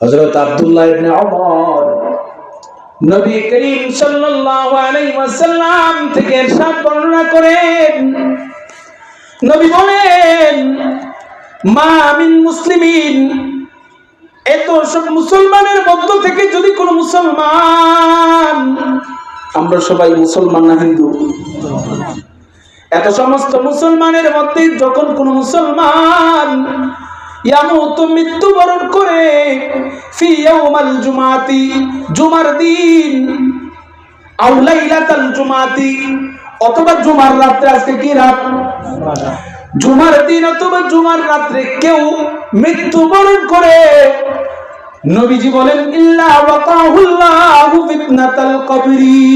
হযরত আব্দুল্লাহ ইবনে ওমর নবী করিম সাল্লাল্লাহু আলাইহি ওয়াসাল্লাম থেকে ইরশাদ বর্ণনা করেন, নবী বলেন, মা মিন মুসলিমিন, এত সব মুসলমানের মধ্য থেকে যদি কোন মুসলমান, আমরা সবাই মুসলমান না হিন্দু, এত সমস্ত মুসলমানের মধ্যে যখন কোন মুসলমান ইয়ামুতু মৃত্যুবরণ করে ফি ইয়াউমাল জুমাতি, জুমার দিন, আও লাইলাতাল জুমাতি, অথবা জুমার রাতে, আজকে কি রাত, জুমার দিন অথবা জুমার রাতে কেউ মৃত্যুবরণ করে, নবীজি বলেন ইল্লা ওয়াকাহুল্লাহু ফিতনাতাল কবরি,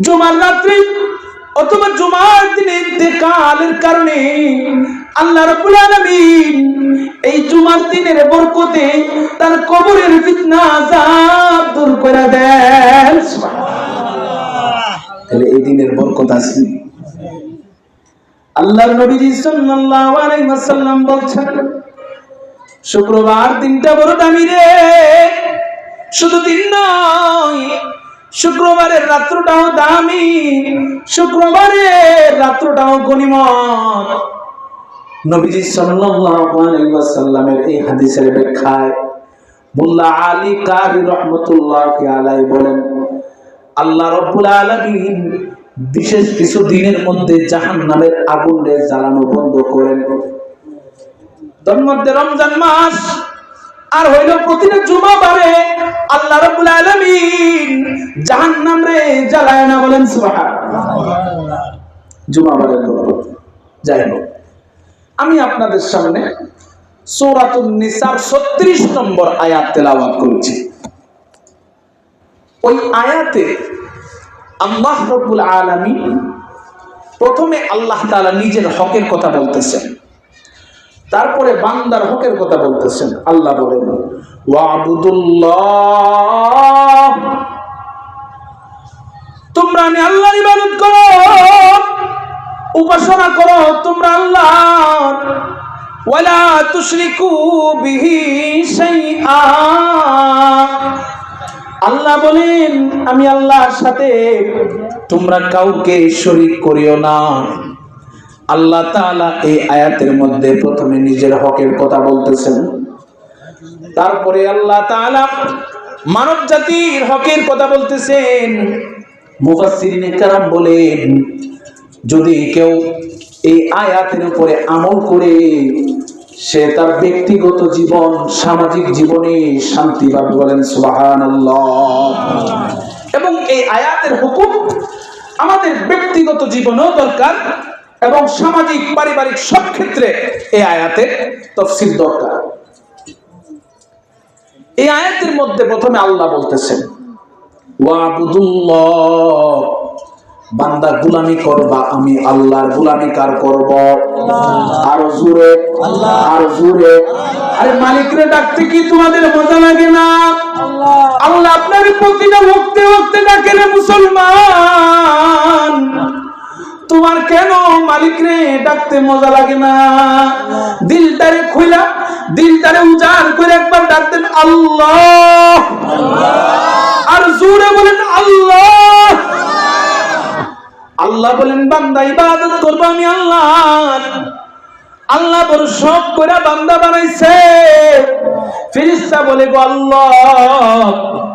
জুমার রাতে অথবা জুমার দিনে ইন্তেকালের কারণে আল্লাহ রাব্বুল আলামিন এই জুমার দিনের বরকতে তার কবরের ফিতনা আযাব দূর করে দেন। সুবহানাল্লাহ। তাহলে এই দিনের বরকত আছে। আল্লাহর নবী সাল্লাল্লাহু আলাইহি ওয়াসাল্লাম বলছেন, শুক্রবার দিনটা বড় দামি রে, শুধু দিন নয়, শুক্রবারের রাত্রটাও দামি, শুক্রবারের রাত্রটাও গনিমত। নবীজি সাল্লাল্লাহু আলাইহি ওয়াসাল্লামের এই হাদিসের ব্যাখ্যায় মোল্লা আলী কারি রাহমাতুল্লাহি আলাইহি বলেন, আল্লাহ রাব্বুল আলামিন বিশেষ কিছু দিনের মধ্যে জাহান্নামের আগুনে জ্বালানো বন্ধ করেন। তার মধ্যে রমজান মাস আর হইল প্রতিটা জুমাবারে আল্লাহ রাব্বুল আলামিন জাহান্নামে জ্বালায় না, বলেন সুবহানাল্লাহ। জুমাবারে যাই হোক, আমি আপনাদের সামনে সূরাতুন নিসার 36 নম্বর আয়াত তেলাওয়াত করেছি। ওই আয়াতে আল্লাহ রাব্বুল আলামিন প্রথমে আল্লাহ তাআলা নিজের হকের কথা বলতেছেন, তারপরে বান্দার হকের কথা বলতেছেন। আল্লাহ বলেন, ওয়াবুদুল্লাহ, তোমরা আমি আল্লাহর ইবাদত করো, উপাসনা করো তোমরা আল্লাহ, ওয়ালা তুশরিকু বিহি শাইআ, আল্লাহ বলেন আমি আল্লাহর সাথে তোমরা কাউকে শরীক করিও না। আল্লাহ তাআলা এই আয়াতের মধ্যে প্রথমে নিজের হকের কথা বলতেছেন, তারপরে আল্লাহ তাআলা মানব জাতির হকের কথা বলতেছেন। মুফাসসিরিনে কেরাম বলেন, যদি কেউ এই আয়াতের উপরে আমল করে সে তার ব্যক্তিগত জীবন, সামাজিক জীবনে শান্তি পাবে, বলেন সুবহানাল্লাহ। এবং এই আয়াতের হুকুম আমাদের ব্যক্তিগত জীবনেও দরকার এবং সামাজিক পারিবারিক সব ক্ষেত্রে এই আয়াতের তাফসীর দরকার। এই আয়াতের মধ্যে প্রথমে আল্লাহ বলতেছেন, ওয়াবুদুল্লাহ, বান্দা গোলামি করবা, আমি আল্লাহর গোলামি কার করব? আর জোরে আল্লাহ, আর জোরে। আরে মালিকরে ডাকতে কি তোমাদের মজা লাগে না? আল্লাহ আপনার প্রতিটা ভক্তে ভক্তে ডাকেন, মুসলমান তোমার কেন মালিকরে ডাকতে মজা লাগে না? দিলটারে খুইলা, দিলটারে উজাড় করে একবার ডাকতেন আল্লাহ, আর জোরে বলেন আল্লাহ। আল্লাহ বলেন বান্দা ইবাদত করবো আমি আল্লাহ। আল্লাহ বড় শখ করে বান্দা বানাইছে। ফেরেশতা বলে, গো আল্লাহ,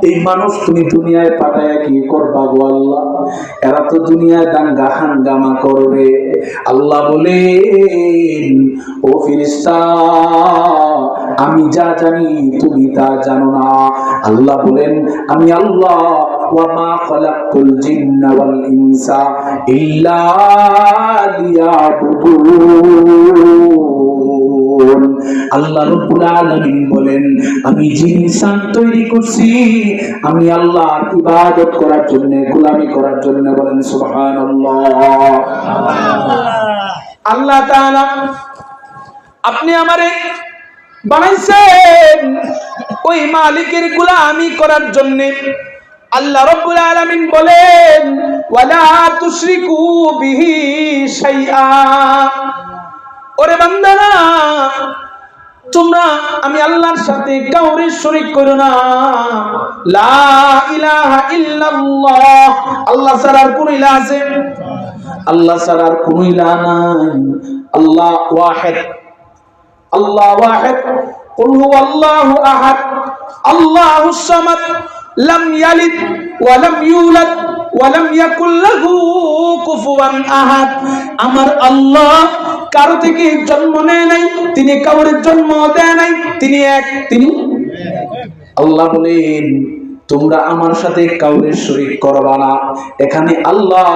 এই মানুষ তুমি দুনিয়ায় পাঠায় কি করবা গো আল্লাহ? এরা তো দুনিয়ায় দাঙ্গা হাঙ্গামা করবে। আল্লাহ বলেন, ও ফেরেশতা, আমি যা জানি তুমি তা জানো না। আল্লাহ বলেন, আমি আল্লাহ ওয়ামা খালাকতুল জিন্না ওয়াল ইনসা ইল্লা লিয়াবুদুন। আল্লাহ রাব্বুল আলামিন বলেন, আমি জিন ইনসান তৈরি করছি আমি আল্লাহর ইবাদত করার জন্য, গোলামি করার জন্য, বলেন সুবহানাল্লাহ। আল্লাহ তাআলা আপনি আমারে বানাইছেন ওই মালিকের গোলামি করার জন্য। আল্লাহ রাব্বুল আলামিন বলেন, ওয়ালা তুশরিকু বিহি শাইআ, ওরে বান্দারা তোমরা আমি আল্লাহর সাথে কাউরে শরীক করো না। লা ইলাহা ইল্লাল্লাহ, আল্লাহ ছাড়া আর কোন ইলাহ আছে? আল্লাহ ছাড়া আর কোন ইলাহ নাই। আল্লাহ ওয়াহিদ, আল্লাহ ওয়াহিদ। কুল হুয়াল্লাহু আহাদ, আল্লাহুস সামাদ, লাম ইয়ালিদ ওয়া লাম ইউলাদ ওয়া লাম ইয়াকুল লাহু কুফুয়ান আহাদ। আমার আল্লাহ কারো থেকে জন্ম নেয় নাই, তিনি কাউরে জন্ম দেয় নাই, তিনি এক, তিনি আল্লাহ। বলেন তোমরা আমার সাথে কাউরে শরীক করবা না। এখানে আল্লাহ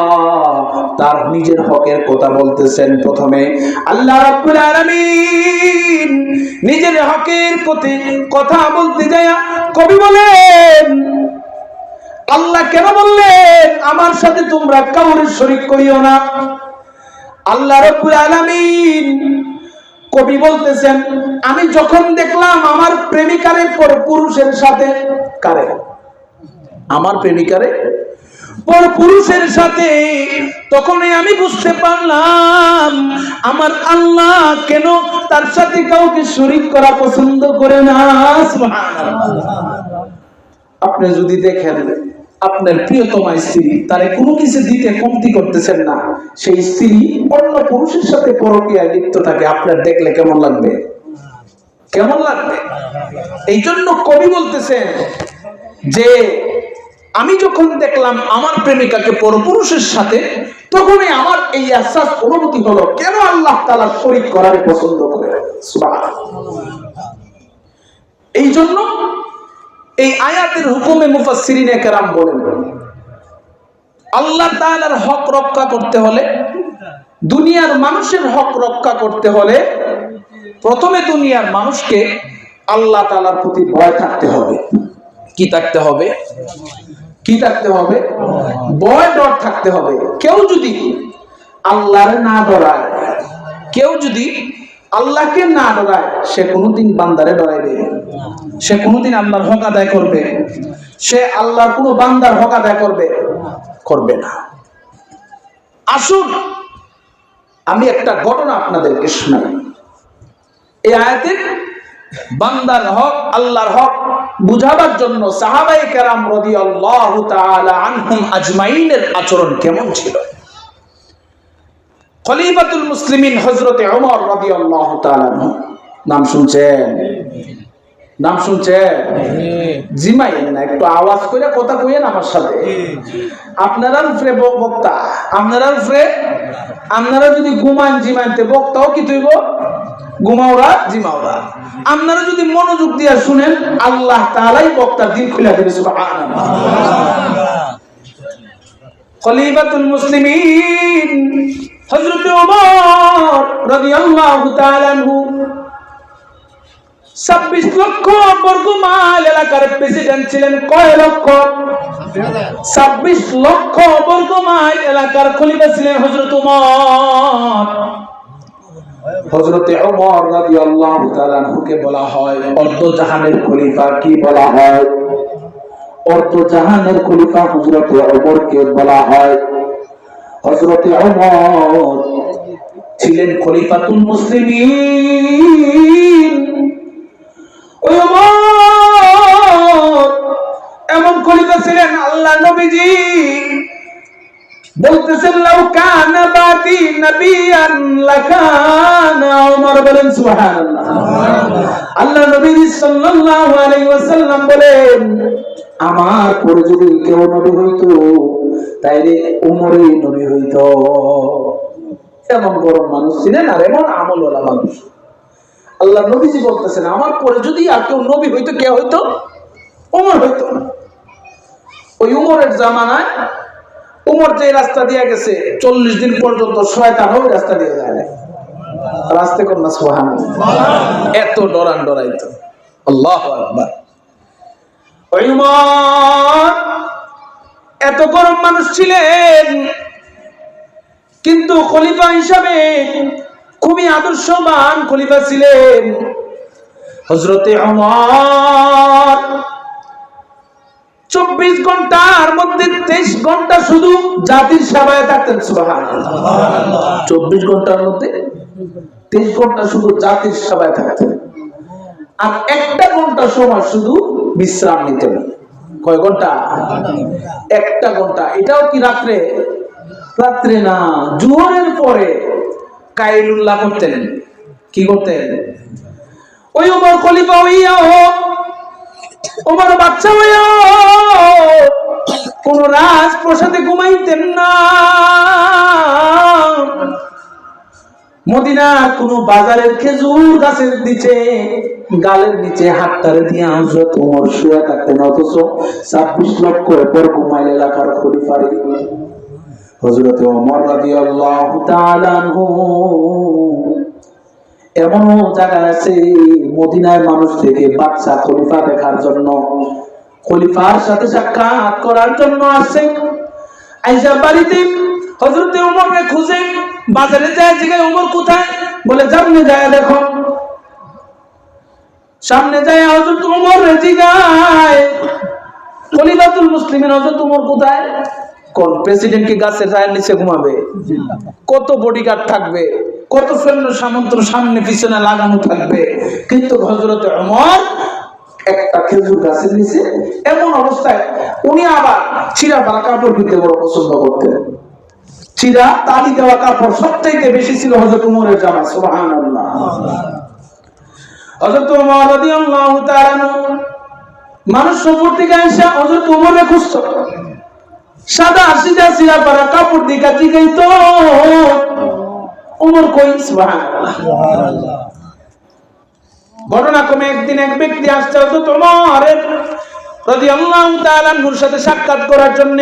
তার নিজের হকের কথা বলতেছেন। প্রথমে আল্লাহ রাব্বুল আলামিন নিজের হকের কথা বলতে যায় কবি বলেন, আল্লাহ কেন বললেন আমার সাথে তোমরা কাউরে শরীক করিও না? আল্লাহ রাব্বুল আলামিন কবি বলতেছেন, আমি যখন দেখলাম আমার প্রেমিকারে পরপুরুষের সাথে, কারে? আমার প্রেমিকারে পরপুরুষের সাথে, তখনই আমি বুঝতে পারলাম আমার আল্লাহ কেন তার সাথে কাউকে শরীক করা পছন্দ করে না। সুবহানাল্লাহ। আপনি যদি দেখেন আপনার প্রিয়তমা স্ত্রী, তারে কোনো কিছু দিতে কমতি করতেছেন না, সেই স্ত্রী অন্য পুরুষের সাথে পরকীয়ায় লিপ্ত থাকে, আপনার দেখলে কেমন লাগবে? কেমন লাগবে? এই জন্য কবি বলতেছেন যে আমি যখন দেখলাম আমার প্রেমিকাকে পরপুরুষের সাথে, তখনই আমার এই আহসাস অনুভূতি হলো কেন আল্লাহ তাআলা শরীক করার পছন্দ করে। সুবহানাল্লাহ। এই জন্য এই আয়াতের হুকুমে মুফাসসিরিনে কেরাম বলেন, আল্লাহ তাআলার হক রক্ষা করতে হলে, দুনিয়ার মানুষের হক রক্ষা করতে হলে, প্রথমে দুনিয়ার মানুষকে আল্লাহ তাআলার প্রতি ভয় থাকতে হবে। কি থাকতে হবে? কি থাকতে হবে? ভয়, ডর থাকতে হবে। কেউ যদি আল্লাহর না ডরায়, কেউ যদি আল্লাহকে না ডরায়, সে কোনোদিন বান্দারে ডরাইবে? সে কোনোদিন আল্লাহর হক আদায় করবে? সে আল্লাহর কোনো বান্দার হক আদায় করবে না। আসুন আমি একটা ঘটনা আপনাদেরকে শোনাই। এই আয়াতের বান্দার হক, আল্লাহর হক বুঝাবার জন্য সাহাবায়ে কেরাম রাদিয়াল্লাহু তাআলা আনহুম আজমাইনের আচরণ কেমন ছিল। খলিফাতুল মুসলিমিন হযরতে ওমর রাদিয়াল্লাহু তাআলা আনহু, নাম শুনছেন? নাম শুনছেন? জিমাই না, একটু আওয়াজ করে কথা কইেন আমার সাথে। আপনারা উপরে বক্তা, আপনারা যদি ঘুমান জিমাইতে, বক্তাও কি তুইব? ঘুমাওরা জিমাওরা। আপনারা যদি মনোযোগ দিয়ে শুনেন, আল্লাহ তাআলাই বক্তার দিল খুলে দেবে। সুবহানাল্লাহ। খলিফাতুল মুসলিমিন হযরত ওমর রাদিয়াল্লাহু তাআলা আনহু 26 লক্ষ বর্গ মাইল এলাকার প্রেসিডেন্ট ছিলেন। কয় লক্ষ? 26 লক্ষ বর্গ মাইল এলাকার খলিফা ছিলেন হযরত ওমর। হযরতে ওমর রাদিয়াল্লাহু তাআলা আনহুকে বলা হয় অর্ধজাহানের খলিফা। কি বলা হয়? অর্ধজাহানের খলিফা হযরতে ওমরকে বলা হয়। হযরতে ওমর ছিলেন খলিফাতুল মুসলিমিন। ওই ওমর এমন খলিফা ছিলেন, আল্লাহ নবীজি বলতেছেন লাউ কানা বাদি নবিয়ান লাকানা ওমর। বলেন সুবহানাল্লাহ। আল্লাহ নবী সাল্লাল্লাহু আলাইহি ওয়াসাল্লাম বলেন, আমার পরে যদি কেউ নবী হইতো তাইলে ওমরই নবী হইতো। এমন বড় মানুষ ছিলেন আর এমন আমলওয়ালা মানুষ। আল্লাহ নবীজি বলতেছেন আমার পরে যদি আর কেউ নবী হইতো, কে হইতো? ওমর হইতো। ওই ওমরের জামানায় ওমর যে রাস্তা দিয়ে গেছে 40 দিন পর্যন্ত শয়তান ওই রাস্তা দিয়ে যায় না। রাস্তা কোন না? সুবহানাল্লাহ। এত ডরাইতো। আল্লাহু আকবার। ওই ওমর এত গরম মানুষ ছিলেন, কিন্তু খলিফা হিসাবে খুবই আদর্শবান খলিফা ছিলেন। হযরতে ওমর 24 ঘন্টার মধ্যে 23 ঘন্টা শুধু জাতির সেবায় থাকতেন। সুবহানাল্লাহ। 24 ঘন্টার মধ্যে 23 ঘন্টা শুধু জাতির সেবায় থাকতেন। আর 1টা ঘন্টা সময় শুধু বিশ্রাম নিতেন। কয় ঘন্টা? 1টা ঘন্টা। এটাও কি রাত্রে? রাত্রে না, জোহরের পরে কাইলুল্লাহ করতেন। কি করতেন? ওই ওমর খলিফা হইয়া হোক, ওমর বাচ্চা হইয়া কোন রাজপ্রাসাদে ঘুমাইতেন না, মদিনার কোন বাজারের খেজুর গাছের নিচে গালের নিচে হাতটারে দিয়ে হযরত ওমর শুয়ে থাকতেন। অথচ 26 লক্ষ বর্গ মাইল এলাকার খলিফারে হযরত ওমর রাদিয়াল্লাহু তাআলা আনহু এমন জায়গায় আছে, মদিনার মানুষ থেকে বাচ্চা খলিফা দেখার জন্য, খলিফার সাথে সাক্ষাৎ করার জন্য আসে। আয়েশা বাড়িতে হযরত ওমরকে খুঁজে বাজারে যায়, জিজ্ঞাসা ওমর কোথায়? বলে সামনে যায় দেখো। সামনে যায় হযরত ওমর জিজ্ঞাসা, খলিফাতুল মুসলিমিন হযরত ওমর কোথায়? কোন প্রেসিডেন্ট কি গাছের ছায়ার নিচে ঘুমাবে? কত বডিগার্ড থাকবে, কত সৈন্য সামন্ত সামনে পিছনে লাগানো থাকবে, কিন্তু হযরত ওমর একটা খেজুর গাছের নিচে। এমন অবস্থায় উনি আবার চিরা পাড়া কাপড় কিনতে বড় পছন্দ করতেন। চিরা তালি দেওয়া কাপড় সবচাইতে বেশি ছিল হযরত ওমরের জামা। সুবহানাল্লাহ। হযরত ওমর রাদিয়াল্লাহু তাআলা মানুষ সফর থেকে এসে হযরত ওমরের খুঁজত, সাদা সিধা চিরা পাড়া কাপড় দিকা জিগাইতো ওমর কই? সুবহানাল্লাহ। ঘটনা ক্রমে একদিন এক ব্যক্তি আসছে হযরত ওমর রাদিয়াল্লাহু তাআলা আনহুর সাথে সাক্ষাৎ করার জন্য।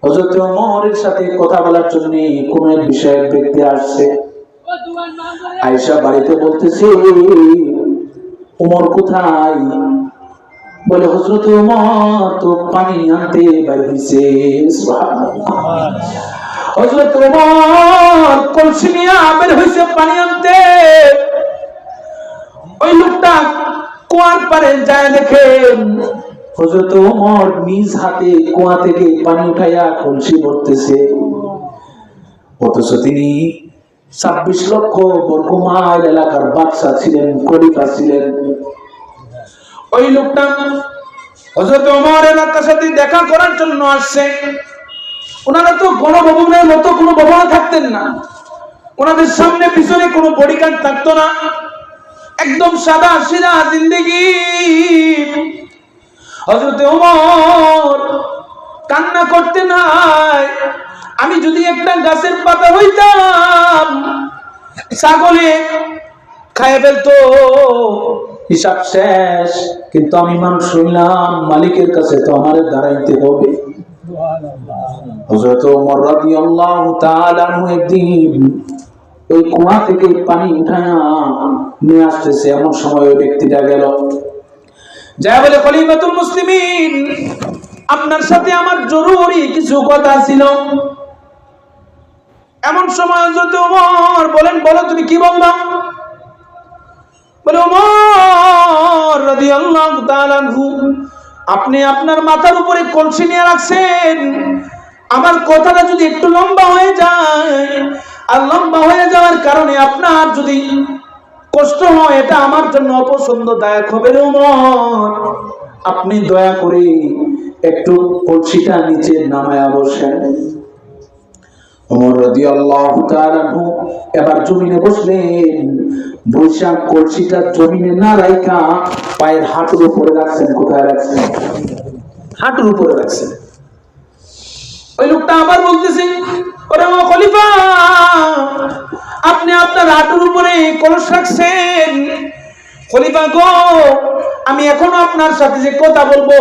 হযরত ওমরের সাথে কথা বলার জন্য কোন এক বিষয়ের ব্যক্তি আসছে। আয়েশা বাড়িতে বলতেছে, ওমর কোথায়? বলে হযরত ওমর তো পানি আনতে বের হইছে। সুবহানাল্লাহ। হযরত ওমর কলসি নিয়ে বের হইছে পানি আনতে। ওই লোকটা কুয়ার পারে যায় দেখে হযরত ওমর নিজ হাতে কুয়া থেকে পানি উঠাইয়া কলসি ভরতেছে। অথচ তিনি 26 লক্ষ বর্গ মাইল এলাকার বাদশা ছিলেন, খলিফা ছিলেন। ওই লোকটা হযরত ওমরের সাথে দেখা করার জন্য আসছে। ওনারা তো গণভবনের মতো কোনো ভবনে থাকতেন না, ওনাদের সামনে পিছনে কোনো বডিগার্ড থাকতো না, একদম সাদা সিধা জিন্দেগি। হযরত ওমর কান্না করতে নাই, আমি যদি একটা গাছের পাতা হইতাম ছাগলে খাইয়ে ফেলতো, হিসাব শেষ। কিন্তু আমি মানুষ হইলাম, মালিকের কাছে তো আমার দাঁড়াইতে হবে। হযরত ওমর রাদিয়াল্লাহু তাআলা আনহু একদিন ওই কুয়া থেকে পানি উঠায়া নিয়ে আসতেছে। এমন সময় ওই ব্যক্তিটা গেল, যা বলে খলিফাতুল মুসলিমিন, আপনার সাথে আমার জরুরি কিছু কথা ছিল। এমন সময় হযরত ওমর বলেন, বলো তুমি কি বলবা? বলে ওমর রাদিয়াল্লাহু তাআলা আনহু, আপনি আপনার মাথার উপরে কলসি নিয়ে রাখছেন, আমার কথাটা যদি একটু লম্বা হয়ে যায়, আর লম্বা হয়ে যাওয়ার কারণে আপনার যদি কষ্ট হয়, এটা আমার জন্য অপছন্দদায়ক হবে। ওমর, আপনি দয়া করে একটু কলসিটা নিচে নামায়া বসেন। ওমর রাদিয়াল্লাহু তাআলা আনহু এবার জমিনে বসলেন। বৈশা কলসিটা জমিনে না রাখা পায়ের হাঁটুর উপরে রাখছেন। কোথায় রাখছেন? হাঁটুর উপরে রাখছেন। ওই লোকটা আবার বলতেছে, ওরে ও খলিফা, আপনি আপনার হাঁটুর উপরে কলস রাখছেন। খলিফা গো, আমি এখনো আপনার সাথে যে কথা বলবো,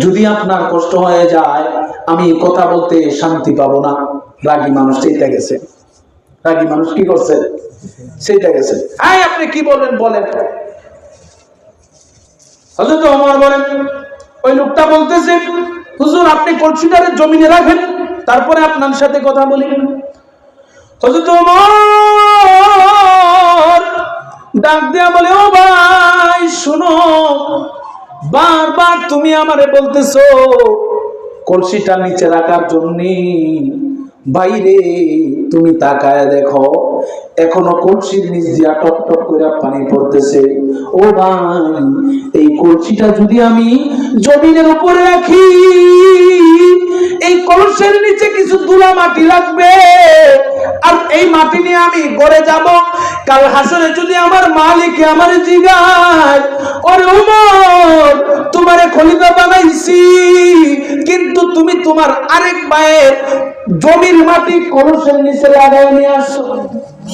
যদি আপনার কষ্ট হয়ে যায়, আমি কথা বলতে শান্তি পাবো না। রাগী মানুষ সেইটা গেছে। রাগী মানুষ কি করছে? সেইটা গেছে। আয় আপনি কি বলেন বলেন। হযরত ওমর বলেন, ওই লোকটা বলতেছে, হুজুর আপনি কলসিটারে জমিনে রাখেন, তারপরে আপনার সাথে কথা বলি। হযরত ওমর ডাক দিয়া বলে, ও ভাই শুনো, বারবার তুমি আমারে বলতেছো কলসিটা নিচে রাখার জন্য, বাইরে তুমি তাকায় দেখো, এখনো কলসির নিচ দিয়া টপ টপ করে পানি পড়তেছে। ও ভাই, এই কলসিটা যদি আমি জমিনের উপরে রাখি, এই কলসের নিচে কিছু ধুলা মাটি লাগবে, আর এই মাটি নিয়ে আমি ঘরে যাব। কাল হাসরে যদি আমার মালিক আমার জিগায়, ওরে ওমর, তোমারে খলিফা বানাইছি, কিন্তু তুমি তোমার আরেক ভাইয়ের জমির মাটি কলসের নিচে লাগাই নিয়ে আসো।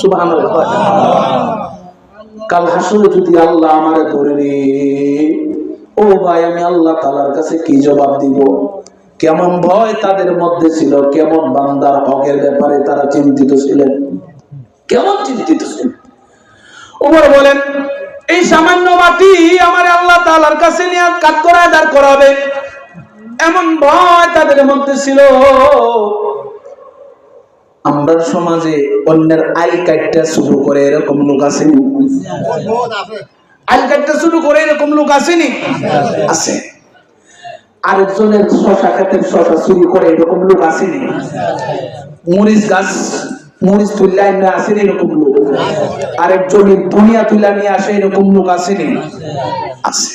সুবহানাল্লাহ। কাল হাসরে যদি আল্লাহ আমারে ধরে রে, ও ভাই, আমি আল্লাহ তাআলার কাছে কি জবাব দিব? কেমন ভয় তাদের মধ্যে ছিল, কেমন বান্দার হকের ব্যাপারে তারা চিন্তিত ছিলেন, কেমন চিন্তিত ছিলেন। ওমর বলেন, এই সামান্য মাটি আমার আল্লাহ তাআলার কাছে নিয়ে কাজ করায় দাঁড় করাবে, এমন ভয় তাদের মধ্যে ছিল। আমরা সমাজে অন্যের আইল কাটতে শুরু করে এরকম লোক আসেনি? আইল কাটতে শুরু করে এরকম লোক আসেনি? আছে। আরেকজনের শশা খেতের শশা চুরি করে এরকম লোক আসেনি? মরিচ গাছ মরিচ তুলে নিয়ে আসেনি এরকম লোক? আরেকজনের দুনিয়া তুলে নিয়ে আসে এরকম লোক আসেনি? আছে।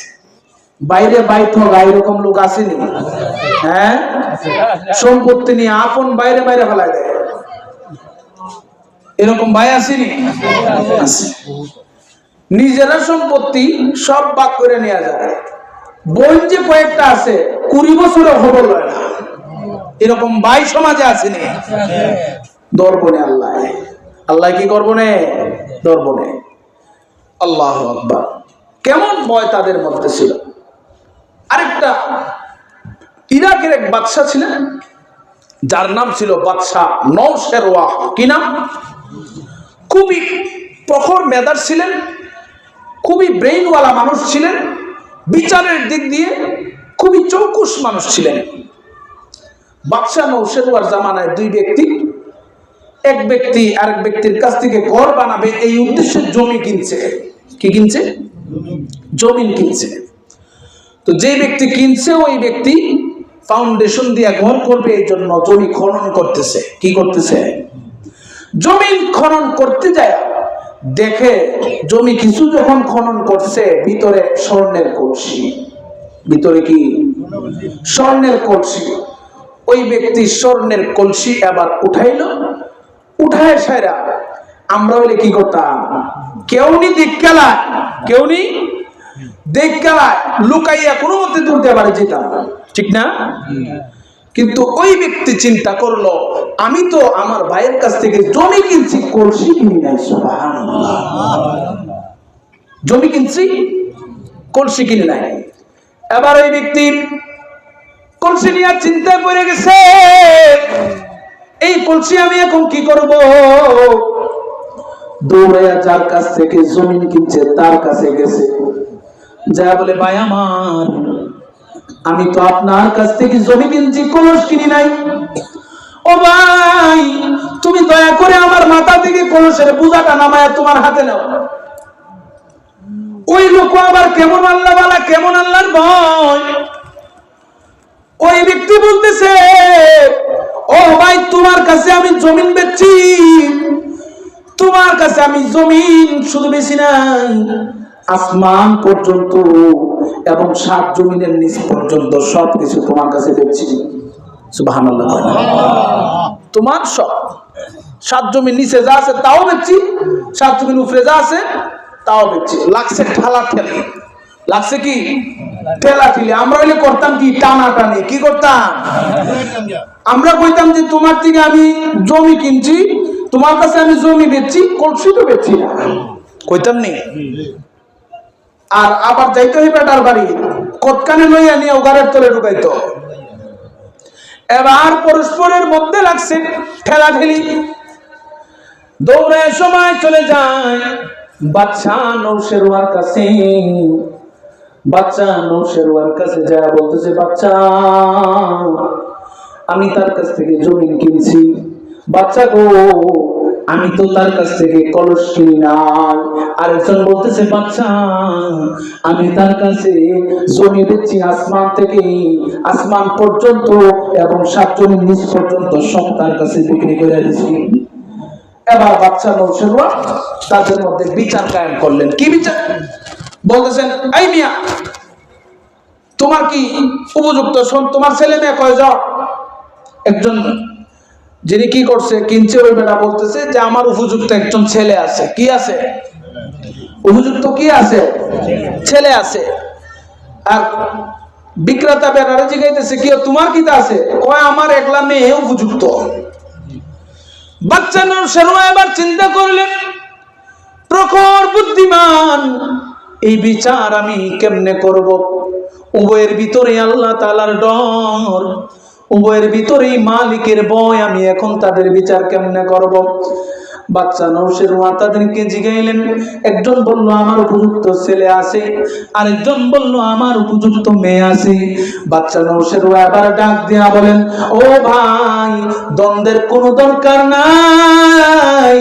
বাইরে বাইত গায়ে এরকম লোক আসেনি? হ্যাঁ, সম্পত্তি নিয়ে আপন বাইরে বাইরে ফেলায় দেয়, এরকম ভাই আসেনি? আছে। নিজেরা সম্পত্তি সব ভাগ করে নিয়ে যায়, বোন যে কয়েকটা আছে 20 বছরে খবর লয় না, এরকম ভাই সমাজে আসেনি? দরবনে আল্লাহ, আল্লাহ কি করবো নে? দরবনে। আল্লাহু আকবার। কেমন ভয় তাদের মধ্যে ছিল। আরেকটা ইরাকের এক বাদশা ছিলেন, যার নাম ছিল বাদশাহ নওশেরওয়াহ। কি নাম? খুবই প্রখর মেধার ছিলেন, খুবই ব্রেইনওয়ালা মানুষ ছিলেন, বিচারের দিক দিয়ে খুবই চৌকুশ মানুষ ছিলেন। বাদশাহ নওশেরওয়ার জামানায় দুই ব্যক্তি, এক ব্যক্তি আরেক ব্যক্তির কাছ থেকে ঘর বানাবে এই উদ্দেশ্যে জমি কিনছে। কি কিনছে? জমিন কিনছে। তো যে ব্যক্তি কিনছে ওই ব্যক্তি ফাউন্ডেশন দিয়ে ঘর করবে, এই জন্য জমি খনন করতেছে। কি করতেছে? জমিন খনন করতে যায় দেখে জমি কিছু যখন খনন করছে, ভিতরে স্বর্ণের কলসি। ভিতরে কি? স্বর্ণের কলসি। ওই ব্যক্তি স্বর্ণের কলসি এবার উঠাইলো, উঠায় সাইরা আমরা হইলে কি করতাম? কেউ নি দিককালায়, কেউ নি দিককালায় লুকাইয়া কোনো মতে তুলতে পারে যেতাম, ঠিক না? কিন্তু ওই ব্যক্তি চিন্তা করলো, আমি তো আমার ভাইয়ের কাছ থেকে জমি কিনছি, কলসি কিনি নাই। সুবহানাল্লাহ। জমি কিনছি, কলসি কিনি নাই। এবার ওই ব্যক্তি কলসি নিয়ে চিন্তায় পড়ে গেছে, এই কলসি আমি এখন কি করব? দৌড়াইয়া যার কাছ থেকে জমিন কিনছে তার কাছে গেছে, যা বলে, ভাই আমার, আমি তো আপনার কাছ থেকে জমি কিনছি, কলস কিনি নাই। ও ভাই, তুমি দয়া করে আমার মাথা থেকে কলসের বোঝাটা নামায়া তোমার হাতে নাও। ওই লোক আবার কেমন আল্লাহওয়ালা, কেমন আল্লাহর ভয়। ওই ব্যক্তি বলতেছে, ও ভাই, তোমার কাছে আমি জমিন বেচছি, তোমার কাছে আমি জমিন শুধু বেশি নাই, আসমান পর্যন্ত এবং 7 জমিনের নিচ পর্যন্ত সবকিছু তোমার কাছে বেচছি। সুবহানাল্লাহ। তোমার সব 7 জমির নিচে যা আছে তাও বেচছি, 7 জমির উপরে যা আছে তাও বেচছি। লাগছে ঠালা ঠেলি, লাগছে কি ঠেলা ঠেলি। আমরা হইলে করতাম কি? টানা টানি। কি করতাম? আমরা কইতাম যে তোমার থেকে আমি জমি কিনছি, তোমার কাছে আমি জমি বেচছি, কলসি তো বেচছি না, কইতাম নি? আর আবার যাইতে হইবে তার বাড়ি, কতখানে লইয়া নিয়ে ওগারের তলে ঢুকাইতো। এবার পরস্পরের মধ্যে লাগছে ঠেলা ঠেলি, দৌড়ে সময় চলে যায় বাদশাহ নওশেরওয়ার কাছে। বাদশাহ নওশেরওয়ার কাছে যায় বলতেছে, বাচ্চা, আমি তার কাছ থেকে জমিন কিনছি। বাচ্চা গো, আমি তো তার কাছ থেকে কলস কিনি না। আরেকজন বলতেছে বাচ্চা আমি তার কাছে জমি দিচ্ছি আসমান থেকে আসমান পর্যন্ত এবং 7 জনের নিচ পর্যন্ত সব তার কাছে বিক্রি করে দিচ্ছি। এবার বাচ্চা নৌসেরওয়া তাদের মধ্যে বিচার কায়েম করলেন। কি বিচার? বলতেছেন এই মিয়া তোমার কি উপযুক্ত, তোমার ছেলে মেয়ে কয়জন? একজন যিনি কি করছে কিনছে ওই বেটা বলতেছে যে আমার উপযুক্ত একজন ছেলে আছে। কি আছে? উপযুক্ত কি আছে? ছেলে আছে। আর বিক্রেতা বেটারে জিজ্ঞাসা কি তোমার কি আছে? কয় আমার একলা মেয়ে উপযুক্ত। বাচ্চা নৌসেরওয়া এবার চিন্তা করলেন প্রখর বুদ্ধিমান, এই বিচার আমি কেমনে করব? উভয়ের ভিতরে আল্লাহ তাআলার ডর, উভয়ের ভিতরেই মালিকের ভয়, আমি এখন তাদের বিচার কেমনে করব? বাচ্চা নৌসেরওয়া তাদেরকে জিগাইলেন। একজন বলল আমার উপযুক্ত ছেলে আছে, আরেকজন বলল আমার উপযুক্ত মেয়ে আছে। বাচ্চা নৌসেরওয়া আবার ডাক দিয়া বলেন ও ভাই, দ্বন্দ্বের কোনো দরকার নাই,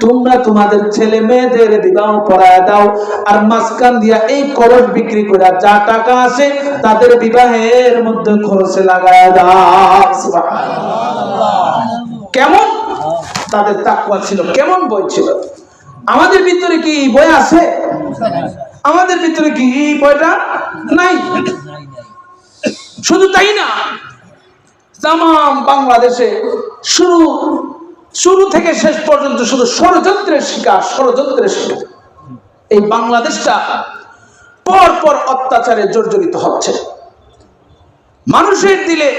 তোমরা তোমাদের ছেলে মেয়েদের বিবাহ পড়ায় দাও, আর মাঝখান দিয়া এই কলস বিক্রি করে যা টাকা আছে তাদের বিবাহের মধ্যে খরচে লাগায় দাও। সুবহানাল্লাহ। কেমন তাদের তাকওয়া ছিল, কেমন বই ছিল! আমাদের ভিতরে কি বই আছে? আমাদের ভিতরে কি এই বইটা নাই? শুধু তাই না, তাম বাংলাদেশে শুরু থেকে শেষ পর্যন্ত শুধু ষড়যন্ত্রের শিকার, ষড়যন্ত্রের শিকার। এই বাংলাদেশটা পর পর অত্যাচারে জর্জরিত হচ্ছে। মানুষের দিলে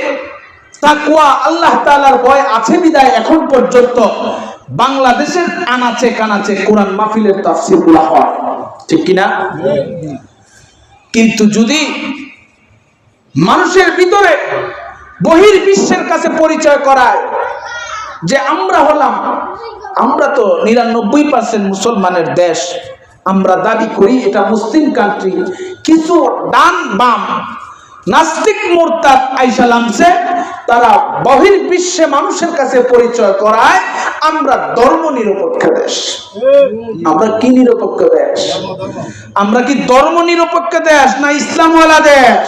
তাকওয়া আল্লাহ তাআলার ভয় আছে বিদায় এখন পর্যন্ত বাংলাদেশের আনাচে কানাচে কোরআন মাহফিলের তাফসীর গুলো হয়, ঠিক কিনা? কিন্তু যদি মানুষের ভিতরে বহির্বিশ্বের কাছে পরিচয় করায় যে আমরা তো 99% মুসলমানের দেশ, আমরা দাবি করি এটা মুসলিম কান্ট্রি, কিছু ডান বাম নাস্তিক মুরতাদ আইসা লামছে, তারা বহির্বিশ্বে মানুষের কাছে পরিচয় করায় আমরা ধর্ম নিরপেক্ষ দেশ। আমরা কি নিরপেক্ষ দেশ? আমরা কি ধর্ম নিরপেক্ষ দেশ না ইসলামওয়ালা দেশ?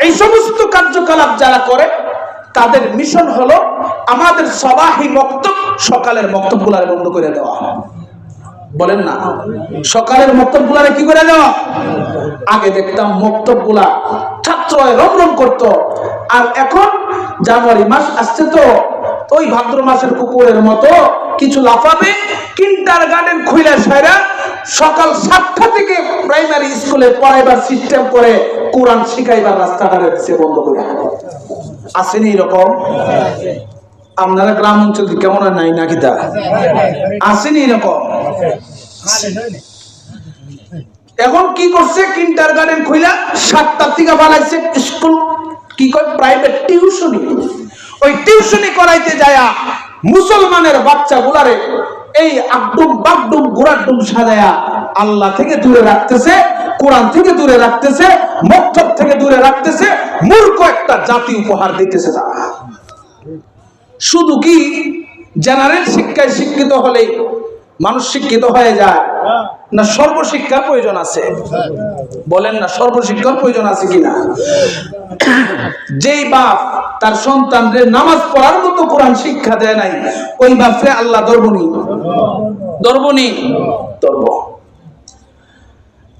এই সমস্ত কার্যকলাপ যারা করে তাদের মিশন হলো আমাদের সবাহি মক্তব, সকালের মক্তবগুলারে বন্ধ করে দেওয়া। বলেন না, সকালের মক্তবগুলারে কি করে দেওয়া? আগে দেখতাম মক্তবগুলা ছাত্ররা রমরম করতো, আর এখন জানুয়ারি মাস আসছে তো ওই ভাদ্র মাসের কুকুরের মতো কিছু লাফাবে, কিন্ডারগার্টেন খুইলা সাইরা সকাল 7টা থেকে প্রাইমারি স্কুলে পড়াইবার সিস্টেম করে কোরআন শিখাইবার রাস্তাটা রেখেছে বন্ধ করে। আসেনি এরকম? আপনারা গ্রাম অঞ্চল কেমন নাই নাকি? তা আসেনি এরকম? এখন কি করছে, কিন্ডারগার্টেন খুইলা 7টা থেকে বানাইছে স্কুল, কি কয় প্রাইভেট টিউশনি। ওই টিউশনি করাইতে যায়া মুসলমানের বাচ্চাগুলারে এই আকডুম বাগডুম ঘোড়াডুম সাজায়া আল্লাহ থেকে দূরে রাখতেছে, কোরআন থেকে দূরে রাখতেছে, মক্তব থেকে দূরে রাখতেছে, মূর্খ একটা জাতি উপহার দিতেছে তারা। শুধু কি জেনারেল শিক্ষায় শিক্ষিত হলে মানুষ শিক্ষিত হয়ে যায় না সর্বশিক্ষার প্রয়োজন আছে? বলেন না, সর্বশিক্ষার প্রয়োজন আছে কিনা? যেই বাপ তার সন্তানদের নামাজ পড়ার মতো কোরআন শিক্ষা দেয় নাই, ওই বাপরে আল্লাহ ধরবনি।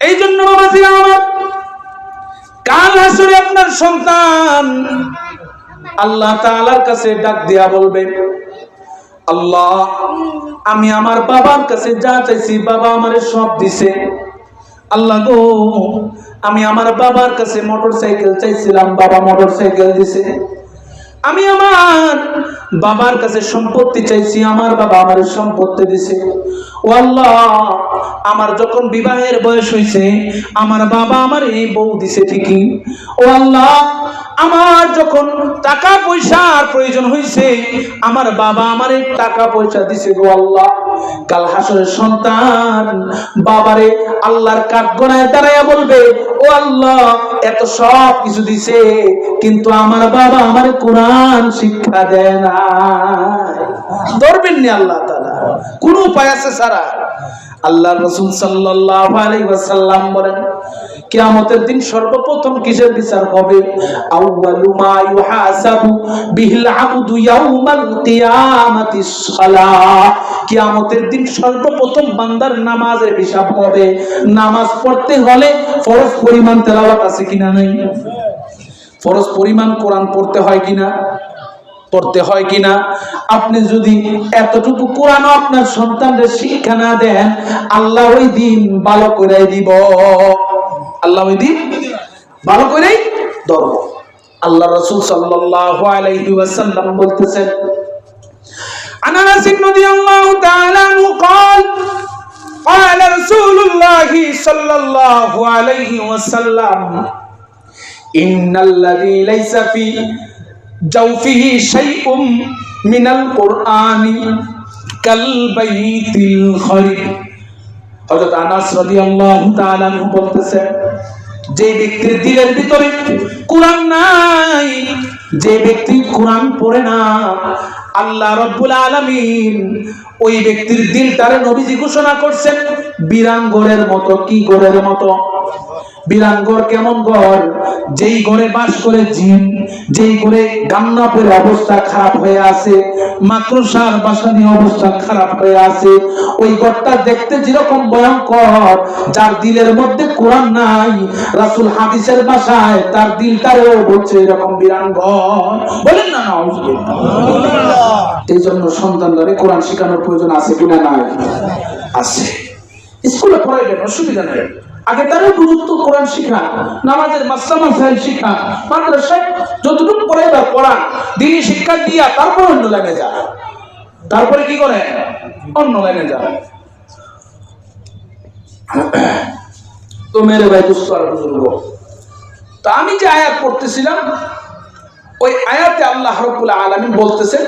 এই জন্য বাবাজিরা আমার, কাল হাসরে আপনার সন্তান আল্লাহ তাআলার কাছে ডাক দিয়া বলবে আল্লাহ, আমি আমার বাবার কাছে যা চাইছি বাবা আমারে সব দিছে। আল্লাহ গো, আমি আমার বাবার কাছে মোটরসাইকেল চাইছিলাম, বাবা মোটরসাইকেল দিছে। আমি আমার বাবার কাছে সম্পত্তি চাইছি, আমার বাবা আমার সম্পত্তি দিছে। ও আল্লাহ, আমার যখন বিবাহের বয়স হয়েছে আমার বাবা আমার এই বউ দিছে ঠিকই। ও আল্লাহ, আমার যখন টাকা পয়সার প্রয়োজন হয়েছে আমার বাবা আমার এই টাকা পয়সা দিছে গো আল্লাহ। কাল হাসরের সন্তান বাবারে আল্লাহর কাঠগড়ায় দাঁড়াইয়া বলবে ও আল্লাহ, এত সব কিছু দিছে কিন্তু আমার বাবা আমার কোরআন শিক্ষা দেয় না। ধরবেন না আল্লাহ তাআলা, কোন উপায় আছে ছাড়া? আল্লাহর রাসূল সাল্লাল্লাহু আলাইহি ওয়াসাল্লাম বলেন, কিয়ামতের দিন সর্বপ্রথম কিসের বিচার হবে? আউয়ালু মা ইউহাসাবু বিহিল আবদু ইয়াউমাল কিয়ামাতিস সালাহ। কিয়ামতের দিন সর্বপ্রথম বান্দার নামাজের হিসাব হবে। নামাজ পড়তে হলে ফরজ পরিমাণ তেলাওয়াত আছে কিনা নাই? ফরজ পরিমাণ কোরআন পড়তে হয় কিনা? পড়তে হয় কিনা? আপনি যদি এতটুকু কোরআন আপনার সন্তানদের শিক্ষা না দেন, আল্লাহ ওই দিন ভালো করে দিব, আল্লাহ ওই দিন ভালো করেই ধরব। আল্লাহ রাসূল সাল্লাল্লাহু আলাইহি ওয়াসাল্লাম বলতেছেন, আনাস রাদিয়াল্লাহু তাআলা আনহু قال قال رسول الله صلى الله عليه وسلم إن الذي ليس في جوفه شيء من القرآن كالبيت الخرب। হযরত আনাস রাদিয়াল্লাহু তাআলা আনহু বলতেছেন, যে ব্যক্তির দিলের ভিতরে কোরআন নাই, যে ব্যক্তি কোরআন পড়ে না, আল্লাহ রাব্বুল আলামিন ওই ব্যক্তির দিলটারে নবীজি ঘোষণা করছেন বিরাঙ্গরের মতো। কি ঘরের মতো? বিরাঙ্গর কেমন ঘর? যেই ঘরে বাস করে জিন, যেই ঘরে গান্নাপের অবস্থা খারাপ হয়ে আছে, মাকড়সার বাসানি অবস্থা খারাপ হয়ে আছে, ওই ঘরটা দেখতে যেরকম ভয়ঙ্কর, যার দিলের মধ্যে কোরআন নাই, রাসূল হাদিসের ভাষায় তার দিলটারেও বলছে এরকম বিরাঙ্গর। বলেন না নাউজুবিল্লাহ। এই জন্য সন্তানদের কোরআন শেখানোর প্রয়োজন আছে কিনা? নাই, আছে। স্কুলে পড়াইবেন, অসুবিধা নেই। আগে তারও উপযুক্ত কোরআন শিখা, নামাজের মাসলা মাসাইল শিখা, মাদ্রাসায় যতটুকু পড়াইবার পড়ান, দ্বীনি শিক্ষা দিয়া তারপর অন্য লাইনে যা। তারপরে কি করে? অন্য লাইনে যা। তো মেরে ভাই দুস্থ আর বুজুর্গ, তো আমি যে আয়াত পড়তেছিলাম, ওই আয়াতে আল্লাহ রাব্বুল আলামিন বলতেছেন,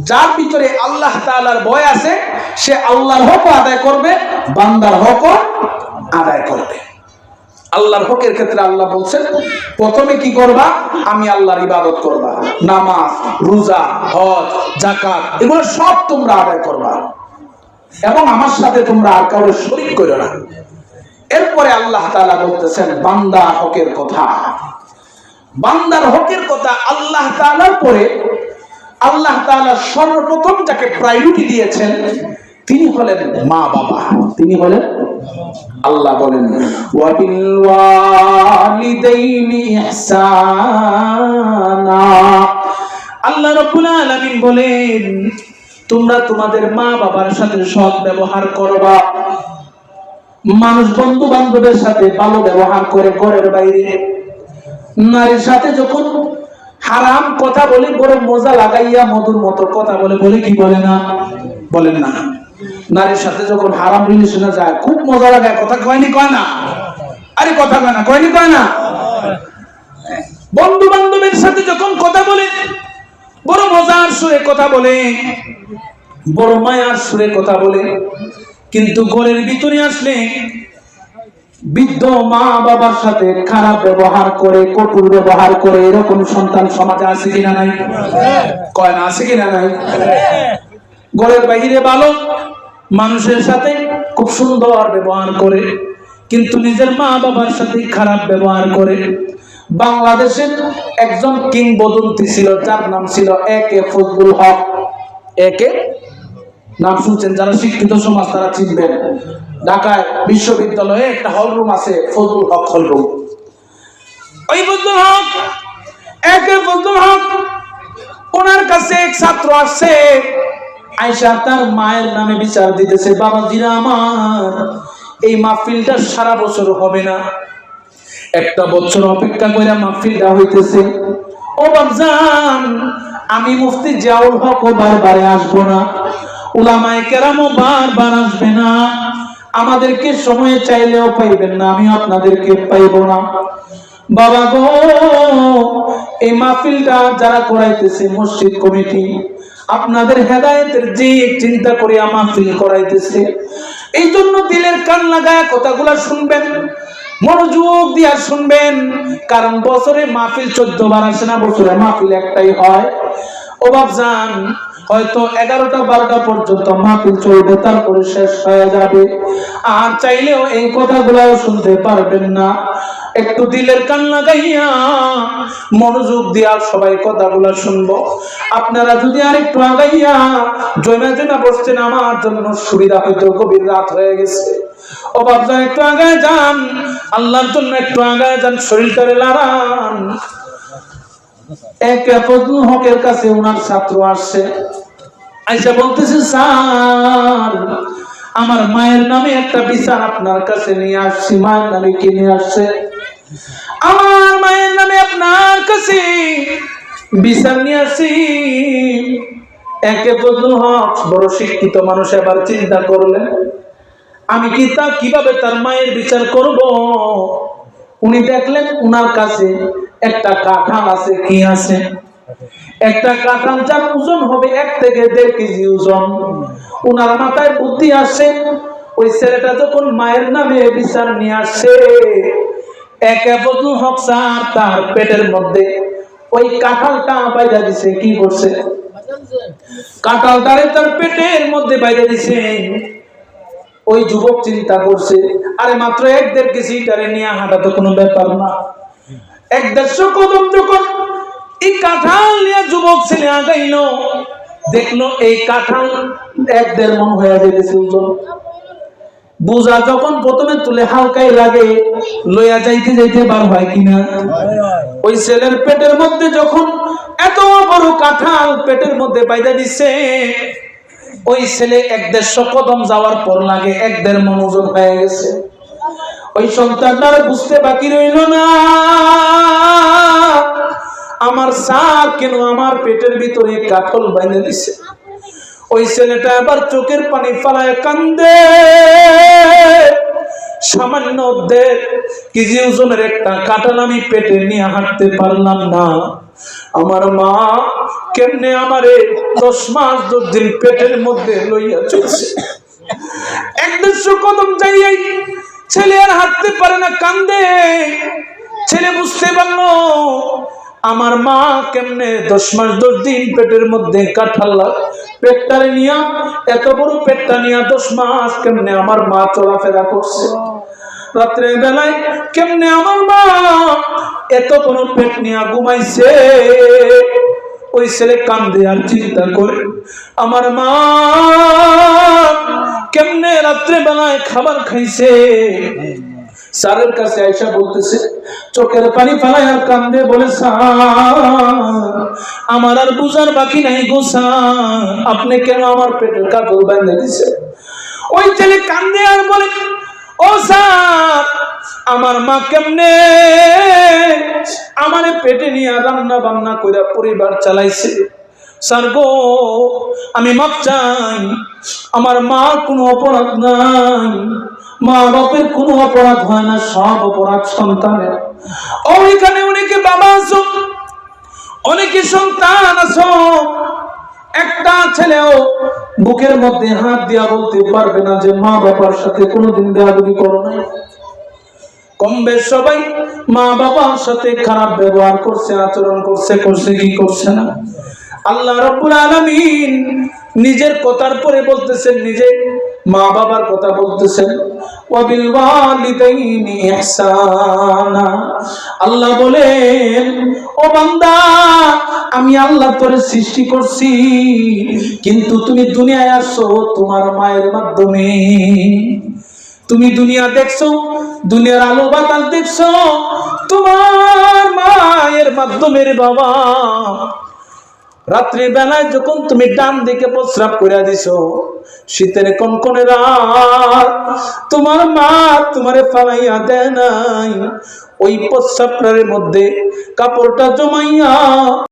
যার ভিতরে আল্লাহ তাআলার ভয় আছে সে আল্লাহর হক আদায় করবে, বান্দার হক আদায় করবে। আল্লাহর হকের ক্ষেত্রে আল্লাহ বলছেন, প্রথমে কি করবা? আমি আল্লাহর ইবাদত করবা, নামাজ, রোজা, হজ, যাকাত এগুলো সব তোমরা আদায় করবা এবং আমার সাথে তোমরা আর কাউকে শরীক করো না। এরপরে আল্লাহ তাআলা বলতেছেন বান্দার হকের কথা। বান্দার হকের কথা আল্লাহ তাআলার পরে আল্লাহ তাআলা সর্বপ্রথম যাকে প্রায়োরিটি দিয়েছেন তিনি হলেন মা বাবা। তিনি হলেন, আল্লাহ বলেন ওয়া বিল ওয়ালিদাইনি ইহসানা। আল্লাহ রাব্বুল আলামিন বলেন তোমরা তোমাদের মা বাবার সাথে সৎ ব্যবহার করবা। মানুষ বন্ধু বান্ধবের সাথে ভালো ব্যবহার করে, ঘরের বাইরে নারীর সাথে যখন হারাম কথা বলে, বড় মজা লাগাইয়া মধুর মতো কথা বলে, বলে কি বলে না? বলেন না? নারীর সাথে যখন হারাম রিলেশনে যায় খুব মজা লাগায়, কথা কয়নি? কয় না? আরে কথা কয় না? কয়নি? কয় না? বন্ধু বান্ধবের সাথে যখন কথা বলে বড় মজার সুরে কথা বলে, বড় মায়ার সুরে কথা বলে, কিন্তু ঘরের ভিতরে আসলে বৃদ্ধ মা বাবার সাথে খারাপ ব্যবহার করে, কঠোর ব্যবহার করে, এরকম সন্তান সমাজে আছে কিনা নাই? কয় না? আছে কিনা নাই? ঘরের বাইরে ভালো মানুষের সাথে খুব সুন্দর ব্যবহার করে, কিন্তু নিজের মা বাবার সাথে খারাপ ব্যবহার করে। বাংলাদেশের একজন কিংবদন্তি ছিল, যার নাম ছিল একে ফজলুল হক। একে নাম শুনছেন? যারা শিক্ষিত সমাজ তারা চিনবেন। ঢাকায় বিশ্ববিদ্যালয়ে একটা হলরুম আছে, ফজলুল হক হলরুম। ওই ফজলুল হক, একে ফজলুল হক, ওনার কাছে এক ছাত্র আসছে, আয়েশা তার মায়ের নামে বিচার দিতেছে, বাবাজিরা আমার এই মাহফিলটা সারা বছর হবে না, একটা বছর অপেক্ষা করে মাহফিলটা হইতেছে। ও বাবজান, আমি মুফতি জিয়াউল হক বারবারে আসবো না, উলামায়ে কেরামও বারবার আসবে না, আমাদেরকে সময়ে চাইলেও পাইবেন না, আমি আপনাদেরকে পাইব না। বাবা গো, এই মাহফিলটা যারা করাইতেছে মসজিদ কমিটি, আপনাদের হেদায়েতের যে চিন্তা করে মাহফিল করাইতেছে, এই জন্য দিলের কান লাগায় কথাগুলা শুনবেন, মনোযোগ দিয়া শুনবেন, কারণ বছরে মাহফিল 14 বার আসে না, বছরে মাহফিল একটাই হয়। ও বাবজান, হয়তো 11টা 12টা পর্যন্ত মাহফিল চলবে, তারপরে শেষ হয়ে যাবে। আর চাইলেও এই কথাগুলো শুনতে পারবেন না। একটু দিলের কান লাগাইয়া মনোযোগ দিয়া সবাই কথাগুলো শুনবো। আপনারা যদি আরেকটু আগাইয়া জয়না জয়না বসছেন, আমার জন্য সুবিধা হইতো। গভীর রাত হয়ে গেছে। ও বাবা, একটু আগায় যান, আল্লাহর জন্য একটু আগায় যান, শরীরটারে লাড়ান। এক ফজলুল হকের কাছে ওনার ছাত্র আসছে, আইসা বলতেছে, স্যার আমার মায়ের নামে একটা বিচার আপনার কাছে নিয়ে আসছি। মায়ের নামে কি নিয়ে আসছে? আমার মায়ের নামে আপনার কাছে বিচার নিয়ে আসছি। একে ফজলুল হক বড় শিক্ষিত মানুষ, এবার চিন্তা করলেন আমি কি তা কিভাবে তার মায়ের বিচার করব। উনি দেখলেন উনার কাছে একটা কাঁঠাল আছে। কি আছে? একটা কাঁঠাল, যার ওজন হবে 1 থেকে 1.5 কেজি ওজন। উনার মাথায় বুদ্ধি আসে, ওই ছেলেটা যখন মায়ের নামে বিচার নিয়ে আসছে, একে ফজলুল হক স্যার তার পেটের মধ্যে ওই কাঁঠালটা বাইরে দিছে। কি করছে? কাঁঠালটারে তার পেটের মধ্যে বাইরে দিছে। ওই যুবক চিন্তা করছে, আরে মাত্র 1-1.5 কেজি টারে নিয়ে হাঁটা তো কোনো ব্যাপার না। 1-150 কদম যখন এই কাঁঠাল নিয়ে যুবক ছেলে আগাইল, দেখলো এই কাঁঠাল 1-1.5 মণ হয়ে যেতেছে ওজন। বোঝা যখন প্রথমে তুলে হালকাই লাগে, লইয়া যাইতে যাইতে বার হয় কিনা? ওই ছেলের পেটের মধ্যে যখন এত বড় কাঁঠাল পেটের মধ্যে বাইরে দিছে, ওই ছেলে 1-150 কদম যাওয়ার পর লাগে 1-1.5 মণ ওজন হয়ে গেছে। ওই সন্তানটার বুঝতে বাকি রইল না, আমার স্যার কেন আমার পেটের ভিতরে কাঁঠাল বাইরে দিছে। ওই ছেলেটা আবার চোখের পানি ফালায় কান্দে। সামান্য 1.5 কেজি ওজনের একটা কাঁঠাল আমি পেটে নিয়ে হাঁটতে পারলাম না। আমার মা কেমনে আমারে 10 মাস 10 দিন পেটের মধ্যে লইয়া চলছে। 1-150 কদম যাইয়াই ছেলে আর হাঁটতে পারে না, কান্দে। ছেলে বুঝতে পারলো আমার মা কেমনে 10 মাস 10 দিন পেটের মধ্যে কাঁঠাল পেটটারে নিয়া, এত বড় পেটটা নিয়া 10 মাস কেমনে আমার মা চলাফেরা করছে। রাত্রের বেলায় কেমনে আমার মা এত বড় পেট নিয়া ঘুমাইছে। ওই ছেলে কান্দে আর চিন্তা করে, আমার মা কেমনে রাত্রে বেলায় খাবার খাইছে। স্যারের কাছে আইসা বলতেছে, চোখের পানি ফালাই আর কান্দে, বলে স্যার আমার আর বুঝার বাকি নাই গো স্যার, আপনি কেন আমার পেটের কাঁঠাল বাইন্ধে দিছে। ওই ছেলে কান্দে আর বলে, ও স্যার আমার মা কেমনে আমার পেটে নিয়ে রান্না বান্না করে পরিবার চালাইছে। স্যার গো আমি মাপ চাই, আমার মা কোনো অপরাধ নাই, মা বাপের কোনো অপরাধ হয় না, সব অপরাধ সন্তানের। ওইখানে অনেকে বাবা আছো, অনেকে সন্তান আছো, একটা ছেলেও বুকের মধ্যে হাত দিয়া বলতে পারবে না যে মা বাবার সাথে কোনোদিন বেয়াদবি করো নাই। কম বেশ সবাই মা বাবার সাথে খারাপ ব্যবহার করছে, আচরণ করছে, কি করছে না? আল্লাহ রাব্বুল আলামিন নিজের কথার পরে বলতেছেন, নিজে মা বাবার কথা বলতেছেন, ওয়াবিল ওয়ালিদাইনি ইহসানা। আল্লাহ বলেন, ও বান্দা আমি আল্লাহ তোরে সৃষ্টি করছি, কিন্তু তুমি দুনিয়ায় আসছো তোমার মায়ের মাধ্যমে। তুমি দুনিয়া দেখছো, দুনিয়ার আলো বাতাস দেখছো তোমার মায়ের মাধ্যমে রে বাবা। রাত্রি বেলায় যখন তুমি ডান দিকে প্রস্রাব করে দিছো, শীতের কনকনে রাত, তোমার মা তোমারে ফালাইয়া দেয় নাই, ওই প্রস্রাবের মধ্যে কাপড়টা জমাইয়া